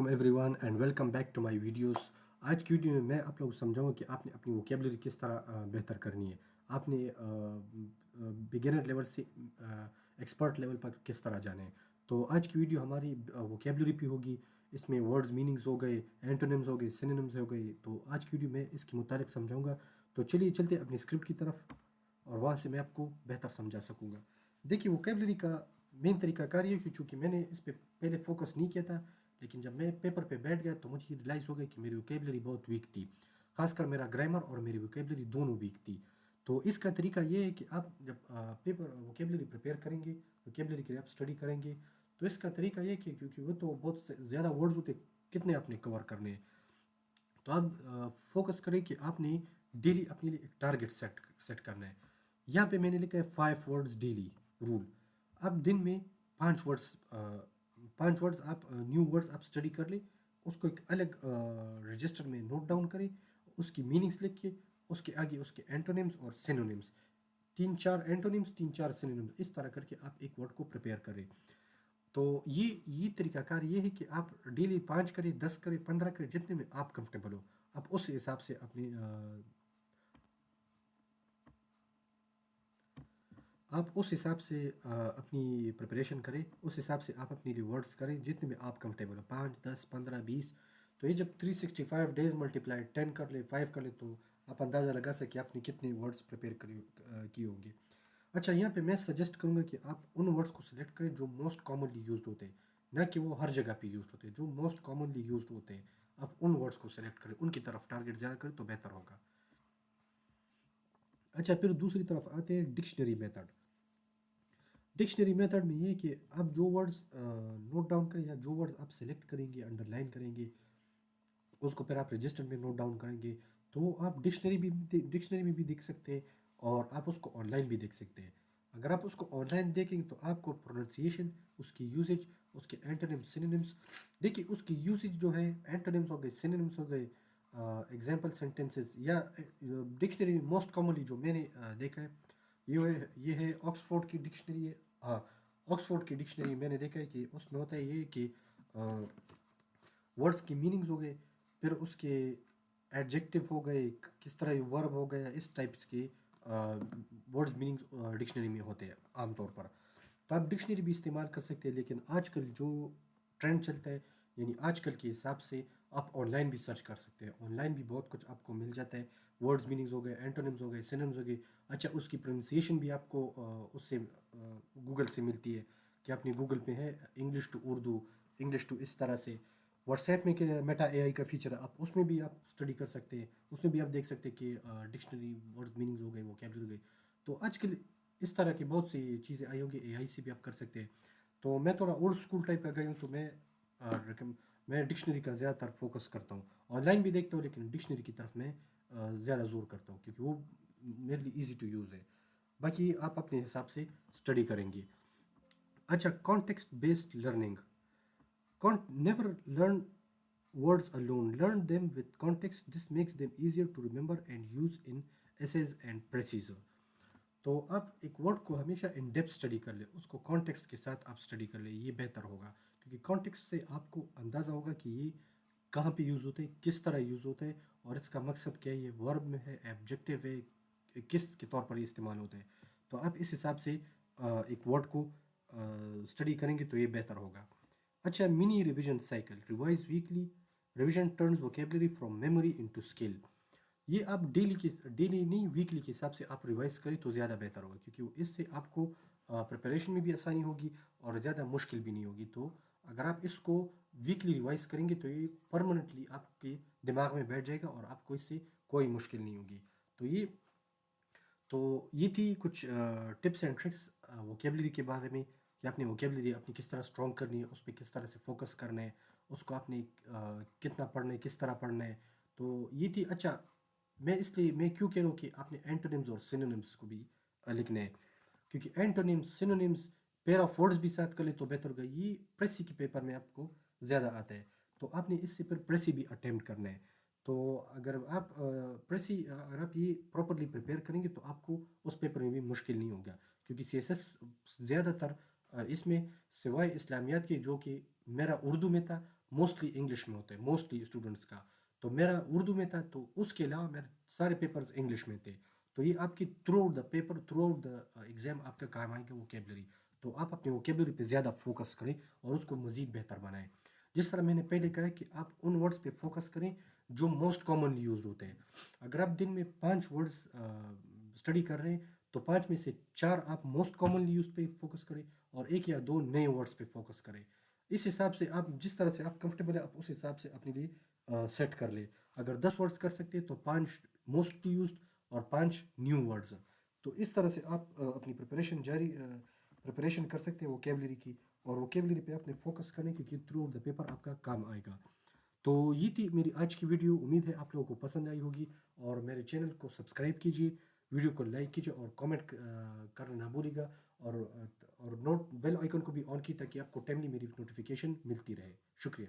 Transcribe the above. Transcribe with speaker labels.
Speaker 1: Welcome everyone and welcome back to my videos. آج کی video میں آپ لوگوں کو سمجھاؤں گا کہ آپ نے اپنی ووکیبلری کس طرح بہتر کرنی ہے. آپ نے بگنر لیول سے ایکسپرٹ لیول پر کس طرح جانا ہے. تو آج کی ویڈیو ہماری ووکیبلری پہ ہوگی. اس میں ورڈز میننگز ہو گئے، اینٹونیمز ہو گئے، سینونیمز ہو گئے. تو آج کی ویڈیو میں اس کے متعلق سمجھاؤں گا. تو چلیے چلتے اپنی اسکرپٹ کی طرف اور وہاں سے میں آپ کو بہتر سمجھا سکوں گا. دیکھیے ووکیبلری کا مین طریقہ کار یہ کہ چونکہ میں نے اس پہ پہلے فوکس نہیں کیا تھا، لیکن جب میں پیپر پہ بیٹھ گیا تو مجھے ریلائز ہو گیا کہ میری ووکیبلری بہت ویک تھی. خاص کر میرا گرامر اور میری ووکیبلری دونوں ویک تھی. تو اس کا طریقہ یہ ہے کہ آپ جب پیپر ووکیبلری پریپیئر کریں گے، ووکیبلری کے لیے آپ اسٹڈی کریں گے، تو اس کا طریقہ یہ کہ کیونکہ وہ تو بہت زیادہ ورڈز ہوتے، کتنے آپ نے کور کرنے ہیں. تو آپ فوکس کریں کہ آپ نے ڈیلی اپنے لیے ایک ٹارگٹ سیٹ کرنا ہے. یہاں پہ میں نے لکھا ہے 5 ورڈز ڈیلی رول. آپ دن میں 5 ورڈز آپ نیو ورڈز آپ اسٹڈی کر لیں، اس کو ایک الگ رجسٹر میں نوٹ ڈاؤن کریں، اس کی میننگس لکھیں، اس کے آگے اس کے اینٹونیمز اور سینونیمز، 3-4 اینٹونیمز 3-4 سینونیمز، اس طرح کر کے آپ ایک ورڈ کو پریپیئر کریں. تو یہ طریقہ کار یہ ہے کہ آپ ڈیلی 5 کریں، 10 کریں، 15 کریں، جتنے میں آپ کمفرٹیبل ہو. آپ اس حساب سے اپنی پریپریشن کریں، اس حساب سے آپ اپنے لیے ورڈز کریں جتنے میں آپ کمفرٹیبل ہو، 5 10 15 20. تو یہ جب 365 ڈیز ملٹیپلائی 10 کر لیں، 5 کر لیں، تو آپ اندازہ لگا سکیں آپ نے کتنے ورڈز پریپیئر کیے ہوں گے. اچھا، یہاں پہ میں سجیسٹ کروں گا کہ آپ ان ورڈز کو سلیکٹ کریں جو موسٹ کامنلی یوزڈ ہوتے ہیں، نہ کہ وہ ہر جگہ پہ یوزڈ ہوتے ہیں. جو موسٹ کامنلی یوزڈ ہوتے ہیں آپ ان ورڈز کو سلیکٹ کریں، ان کی طرف ٹارگٹ زیادہ کریں تو بہتر ہوگا. اچھا، پھر دوسری طرف آتے ہیں ڈکشنری میتھڈ. ڈکشنری میتھڈ میں یہ کہ آپ جو ورڈز نوٹ ڈاؤن کریں یا جو ورڈز آپ سلیکٹ کریں گے، انڈر لائن کریں گے، اس کو پھر آپ رجسٹر میں نوٹ ڈاؤن کریں گے، تو آپ ڈکشنری میں بھی دیکھ سکتے ہیں اور آپ اس کو آن لائن بھی دیکھ سکتے ہیں. اگر آپ اس کو آن لائن دیکھیں تو آپ کو پروننسیشن، اس کی یوزج، اس کے اینٹونیمز سینونیمز، دیکھیے اس کی یوزج جو ہے، اینٹونیمز ہو گئے، سینونیمز ہو گئے، ایگزامپل سینٹینسز، یا ڈکشنری میں موسٹ کامنلی جو میں نے دیکھا ہے یہ ہے آکسفورڈ کی ڈکشنری ہے. ہاں، آکسفورڈ کی ڈکشنری میں نے دیکھا ہے کہ اس میں ہوتا ہے یہ کہ ورڈز کی میننگز ہو گئے، پھر اس کے ایڈجیکٹیو ہو گئے، کس طرح یہ ورب ہو گیا، اس ٹائپس کے ورڈز میننگز ڈکشنری میں ہوتے ہیں عام طور پر. تو آپ ڈکشنری بھی استعمال کر سکتے ہیں، لیکن آج کل جو ٹرینڈ چلتا ہے، یعنی آج کل کے حساب سے آپ آن لائن بھی سرچ کر سکتے ہیں. آن لائن بھی بہت کچھ آپ کو مل جاتا ہے. ورڈز میننگز ہو گئے، اینٹونیمز ہو گئے، سینونیمز ہو گئے. اچھا، اس کی پروننسیشن بھی آپ کو اس سے گوگل سے ملتی ہے کہ اپنے گوگل پہ ہے English to Urdu, English to اس طرح سے. واٹس ایپ میں کہ میٹا اے آئی کا فیچر ہے، آپ اس میں بھی آپ اسٹڈی کر سکتے ہیں، اس میں بھی آپ دیکھ سکتے ہیں کہ ڈکشنری ورڈز میننگز ہو گئے، ووکیبلری ہو گئی. تو آج کل اس طرح کی بہت سی چیزیں آئی ہوں گی، اے آئی سے بھی آپ کر سکتے ہیں. تو میں تھوڑا اولڈ اسکول ٹائپ کا گئی ہوں، تو میں ڈکشنری کا زیادہ تر فوکس کرتا ہوں. آن لائن بھی دیکھتا ہوں، لیکن ڈکشنری کی طرف میں زیادہ زور کرتا ہوں کیونکہ وہ میرے لیے ایزی ٹو یوز ہے. باقی آپ اپنے حساب سے اسٹڈی کریں گے. اچھا، context based learning. Never learn words alone. Learn them with context. This makes them easier to remember and use in essays and procedure. تو آپ ایک ورڈ کو ہمیشہ ان ڈیپتھ اسٹڈی کر لیں، اس کو کانٹیکسٹ کے ساتھ آپ اسٹڈی کر لیں، یہ بہتر ہوگا. کیونکہ کانٹیکسٹ سے آپ کو اندازہ ہوگا کہ یہ کہاں پہ یوز ہوتا ہے، کس طرح یوز ہوتا ہے، اور اس کا مقصد کیا ہے، یہ ورب میں ہے، ایبجیکٹیو ہے، کس کے طور پر یہ استعمال ہوتا ہے. تو آپ اس حساب سے ایک ورڈ کو اسٹڈی کریں گے تو یہ بہتر ہوگا. اچھا، mini revision cycle. Revise weekly. Revision turns vocabulary from memory into skill. یہ آپ ڈیلی نہیں، ویکلی کے حساب سے آپ ریوائز کریں تو زیادہ بہتر ہوگا، کیونکہ اس سے آپ کو پریپریشن میں بھی آسانی ہوگی اور زیادہ مشکل بھی نہیں ہوگی. تو اگر آپ اس کو ویکلی ریوائز کریں گے تو یہ پرماننٹلی آپ کے دماغ میں بیٹھ جائے گا اور آپ کو اس سے کوئی مشکل نہیں ہوگی. تو یہ تھی کچھ ٹپس اینڈ ٹرکس ووکیبلری کے بارے میں، کہ آپ نے ووکیبلری اپنی کس طرح اسٹرانگ کرنی ہے، اس پہ کس طرح سے فوکس کرنا ہے، اس کو آپ نے کتنا پڑھنا ہے، کس طرح پڑھنا ہے. تو یہ تھی. اچھا، میں کیوں کہہ رہا ہوں کہ آپ نے اینٹونیمز اور سینونیمز کو بھی لکھنا ہے، کیونکہ اینٹونیمز سینونیمز پیئر آف ورڈز بھی ساتھ کر لیں تو بہتر ہوگا. یہ پریسی کے پیپر میں آپ کو زیادہ آتا ہے، تو آپ نے اس سے پھر پریسی بھی اٹیمپٹ کرنا ہے. تو اگر آپ یہ پراپرلی پریپیئر کریں گے تو آپ کو اس پیپر میں بھی مشکل نہیں ہوگا. کیونکہ سی ایس ایس زیادہ تر اس میں سوائے اسلامیات کے، جو کہ میرا اردو میں تھا، موسٹلی انگلش میں ہوتا ہے موسٹلی اسٹوڈنٹس کا. تو میرا اردو میں تھا, تو اس کے علاوہ میرے سارے پیپرز انگلش میں تھے. تو یہ آپ کی through out the paper, through out the exam آپ کا کام آئے گا ووکیبلری. تو آپ اپنے ووکیبلری پہ زیادہ فوکس کریں اور اس کو مزید بہتر بنائیں. جس طرح میں نے پہلے کہا کہ آپ ان ورڈز پہ فوکس کریں جو موسٹ کامنلی یوزڈ ہوتے ہیں. اگر آپ دن میں 5 ورڈز اسٹڈی کر رہے ہیں تو 5 میں سے 4 آپ موسٹ کامنلی یوز پہ فوکس کریں اور 1 یا 2 نئے ورڈز پہ فوکس کریں. اس حساب سے آپ جس طرح سے آپ کمفرٹیبل ہے آپ اس حساب سے اپنے لیے سیٹ کر لیں. اگر 10 ورڈز کر سکتے ہیں تو 5 موسٹلی یوزڈ اور 5 نیو ورڈز. تو اس طرح سے آپ اپنی پریپریشن کر سکتے ہیں ووکیبلری کی, اور ووکیبلری پہ اپنے فوکس کریں کیونکہ تھرو آؤٹ دا پیپر آپ کا کام آئے گا. تو یہ تھی میری آج کی ویڈیو, امید ہے آپ لوگوں کو پسند آئی ہوگی. اور میرے چینل کو سبسکرائب کیجیے, ویڈیو کو لائک کیجیے اور کامنٹ کرنا نہ بھولیے گا. اور بیل آئیکن کو بھی آن کی تاکہ آپ کو ٹائملی میری نوٹیفیکیشن ملتی رہے. شکریہ.